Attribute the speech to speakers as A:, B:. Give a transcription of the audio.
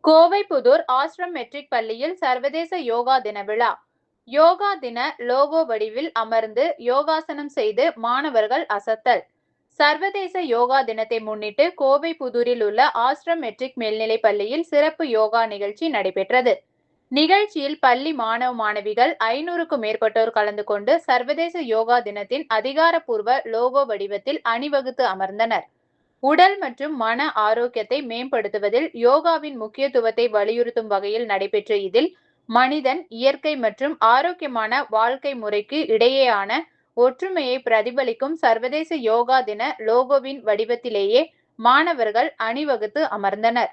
A: Kovai Pudur ashram matric பள்ளியில் சர்வதேச யோகா தின விழா. யோகா தின லோகோ வடிவில் அமர்ந்து யோகாசனம் செய்து மாணவர்கள் அசத்தல். சர்வதேச யோகா தினத்தை முன்னிட்டு கோவை புதூரில் உள்ள ஆஷ்ரம் மெட்ரிக் மேல்நிலைப் பள்ளியில் சிறப்பு யோகா நிகழ்ச்சி நடைபெற்றது. நிகழ்ச்சியில் பள்ளி மாணவ மாணவிகள் 500க்கும் மேற்பட்டோர் கலந்து கொண்டு சர்வதேச யோகா தினத்தின் அதிகாரப்பூர்வ லோகோ வடிவத்தில் அணிவகுத்து அமர்ந்தனர். உடல் மற்றும் மன ஆரோக்கியத்தை மேம்படுத்துவதில் யோகாவின் முக்கியத்துவத்தை வலியுறுத்தும் வகையில் நடைபெற்ற இதில் மனிதன், இயற்கை மற்றும் ஆரோக்கியமான வாழ்க்கை முறைக்கு இடையேயான ஒற்றுமையை பிரதிபலிக்கும் சர்வதேச யோகா தின லோகோவின் வடிவத்திலேயே மாணவர்கள் அணிவகுத்து அமர்ந்தனர்.